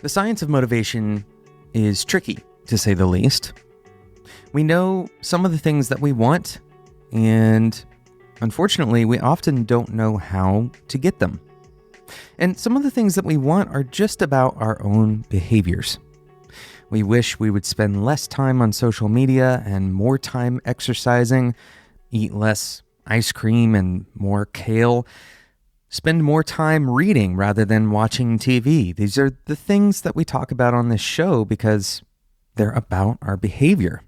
The science of motivation is tricky, to say the least. We know some of the things that we want, and unfortunately, we often don't know how to get them. And some of the things that we want are just about our own behaviors. We wish we would spend less time on social media and more time exercising, eat less ice cream and more kale, spend more time reading rather than watching TV. These are the things that we talk about on this show because they're about our behavior.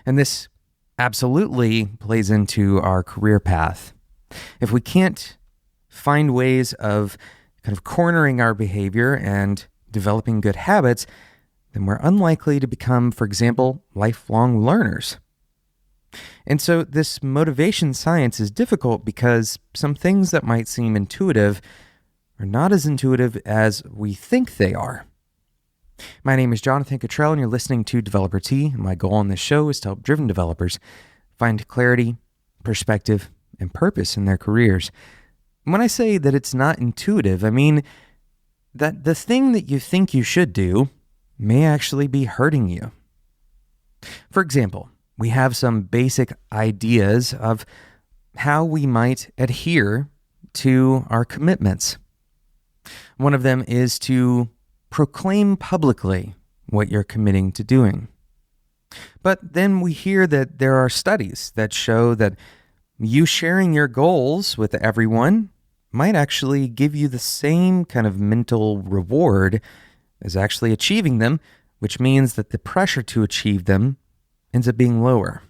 And this absolutely plays into our career path. If we can't find ways of kind of cornering our behavior and developing good habits, then we're unlikely to become, for example, lifelong learners. And so this motivation science is difficult because some things that might seem intuitive are not as intuitive as we think they are. My name is Jonathan Cottrell, and you're listening to Developer Tea. My goal on this show is to help driven developers find clarity, perspective, and purpose in their careers. When I say that it's not intuitive, I mean that the thing that you think you should do may actually be hurting you. For example, we have some basic ideas of how we might adhere to our commitments. One of them is to proclaim publicly what you're committing to doing. But then we hear that there are studies that show that you sharing your goals with everyone might actually give you the same kind of mental reward as actually achieving them, which means that the pressure to achieve them ends up being lower.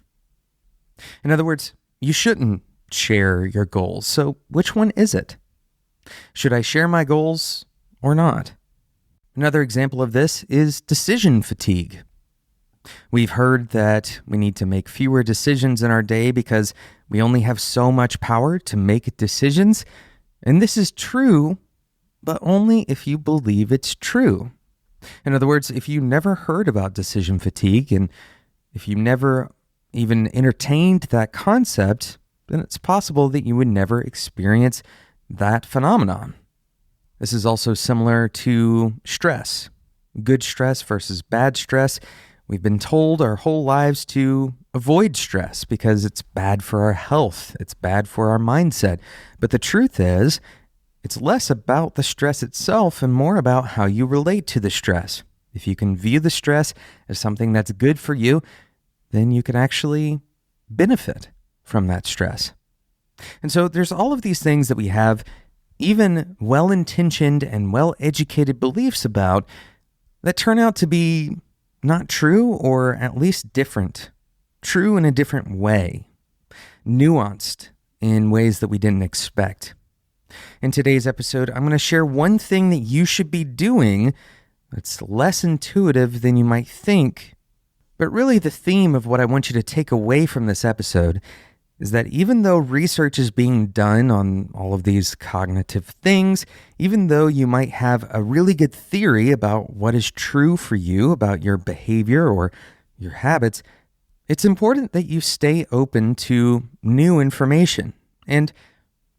In other words, you shouldn't share your goals. So which one is it? Should I share my goals or not? Another example of this is decision fatigue. We've heard that we need to make fewer decisions in our day because we only have so much power to make decisions. And this is true, but only if you believe it's true. In other words, if you never heard about decision fatigue and if you never even entertained that concept, then it's possible that you would never experience that phenomenon. This is also similar to stress. Good stress versus bad stress. We've been told our whole lives to avoid stress because it's bad for our health. It's bad for our mindset. But the truth is, it's less about the stress itself and more about how you relate to the stress. If you can view the stress as something that's good for you, then you can actually benefit from that stress. And so there's all of these things that we have even well-intentioned and well-educated beliefs about that turn out to be not true, or at least different. True in a different way. Nuanced in ways that we didn't expect. In today's episode, I'm going to share one thing that you should be doing that's less intuitive than you might think. But really the theme of what I want you to take away from this episode is that even though research is being done on all of these cognitive things, even though you might have a really good theory about what is true for you about your behavior or your habits, it's important that you stay open to new information. And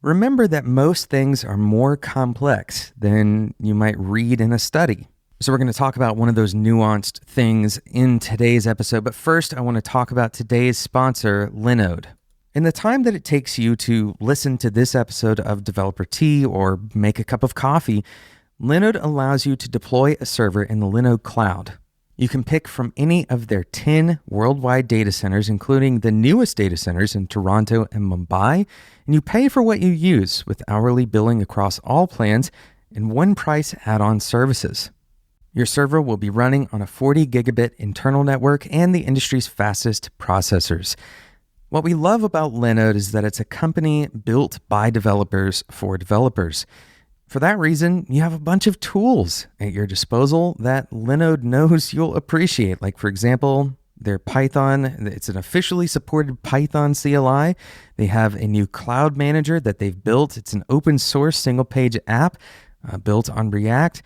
remember that most things are more complex than you might read in a study. So we're going to talk about one of those nuanced things in today's episode. But first, I want to talk about today's sponsor, Linode. In the time that it takes you to listen to this episode of Developer Tea or make a cup of coffee, Linode allows you to deploy a server in the Linode cloud. You can pick from any of their 10 worldwide data centers, including the newest data centers in Toronto and Mumbai, and you pay for what you use with hourly billing across all plans and one price add-on services. Your server will be running on a 40 gigabit internal network and the industry's fastest processors. What we love about Linode is that it's a company built by developers for developers. For that reason, you have a bunch of tools at your disposal that Linode knows you'll appreciate. Like, for example, their Python. It's an officially supported Python CLI. They have a new cloud manager that they've built. It's an open source single page app built on React.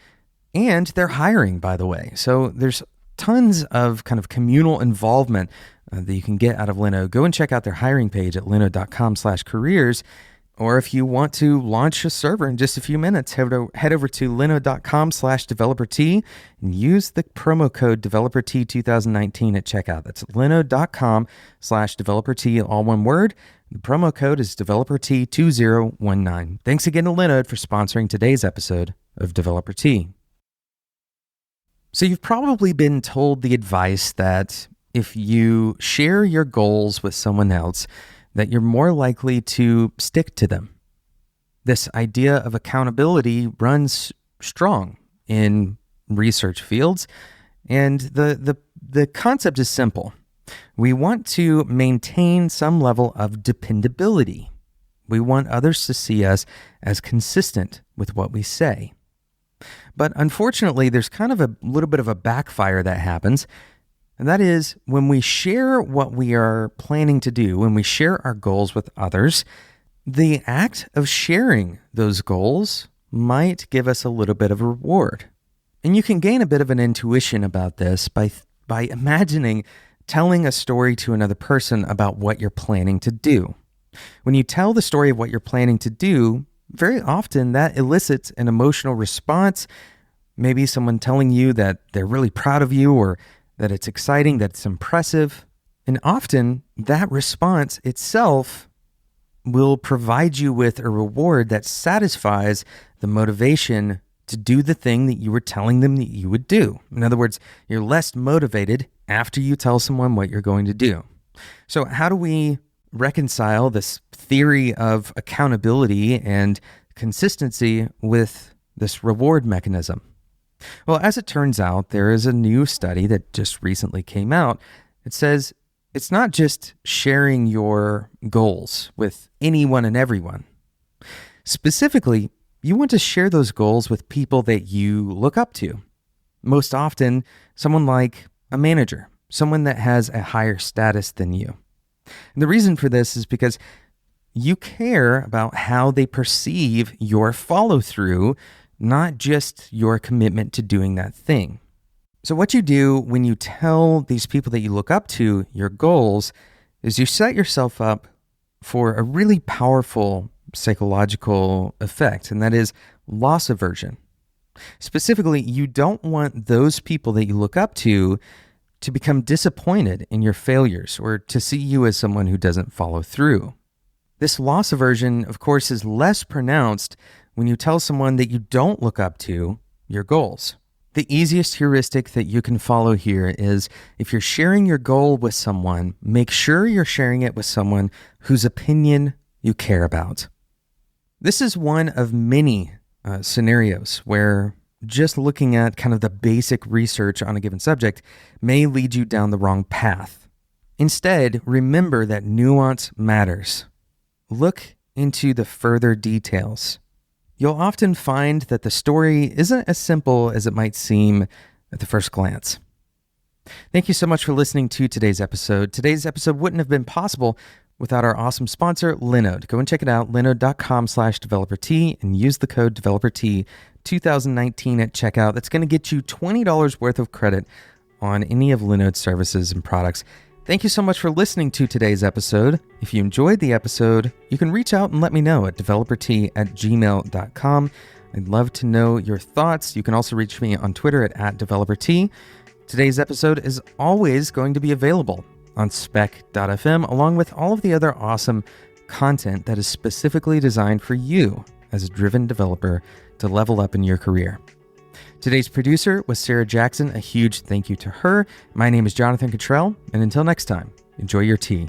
And they're hiring, by the way. So there's tons of kind of communal involvement that you can get out of Linode. Go and check out their hiring page at linode.com/careers. Or if you want to launch a server in just a few minutes, head over to linode.com/developer-T and use the promo code developer-T2019 at checkout. That's linode.com/developer-T, all one word. The promo code is developer-T2019. Thanks again to Linode for sponsoring today's episode of Developer T. So you've probably been told the advice that if you share your goals with someone else, that you're more likely to stick to them. This idea of accountability runs strong in research fields, and the concept is simple. We want to maintain some level of dependability. We want others to see us as consistent with what we say. But unfortunately, there's kind of a little bit of a backfire that happens. And that is when we share what we are planning to do, when we share our goals with others, the act of sharing those goals might give us a little bit of a reward. And you can gain a bit of an intuition about this by imagining telling a story to another person about what you're planning to do. When you tell the story of what you're planning to do, very often that elicits an emotional response, maybe someone telling you that they're really proud of you or that it's exciting, that it's impressive. And often that response itself will provide you with a reward that satisfies the motivation to do the thing that you were telling them that you would do. In other words, you're less motivated after you tell someone what you're going to do. So how do we reconcile this theory of accountability and consistency with this reward mechanism? Well, as it turns out, there is a new study that just recently came out. It says it's not just sharing your goals with anyone and everyone. Specifically, you want to share those goals with people that you look up to. Most often, someone like a manager, someone that has a higher status than you. And the reason for this is because you care about how they perceive your follow-through, not just your commitment to doing that thing. So what you do when you tell these people that you look up to your goals is you set yourself up for a really powerful psychological effect, and that is loss aversion. Specifically, you don't want those people that you look up to become disappointed in your failures or to see you as someone who doesn't follow through. This loss aversion, of course, is less pronounced when you tell someone that you don't look up to your goals. The easiest heuristic that you can follow here is if you're sharing your goal with someone, make sure you're sharing it with someone whose opinion you care about. This is one of many scenarios where just looking at kind of the basic research on a given subject may lead you down the wrong path. Instead, remember that nuance matters. Look into the further details. You'll often find that the story isn't as simple as it might seem at the first glance. Thank you so much for listening to today's episode. Today's episode wouldn't have been possible without our awesome sponsor, Linode. Go and check it out, linode.com/developer-T, and use the code developer-T2019 at checkout. That's going to get you $20 worth of credit on any of Linode's services and products. Thank you so much for listening to today's episode. If you enjoyed the episode, you can reach out and let me know at developer-T@gmail.com. I'd love to know your thoughts. You can also reach me on Twitter at @developer-T. Today's episode is always going to be available on spec.fm, along with all of the other awesome content that is specifically designed for you as a driven developer to level up in your career. Today's producer was Sarah Jackson. A huge thank you to her. My name is Jonathan Cottrell, and until next time, enjoy your tea.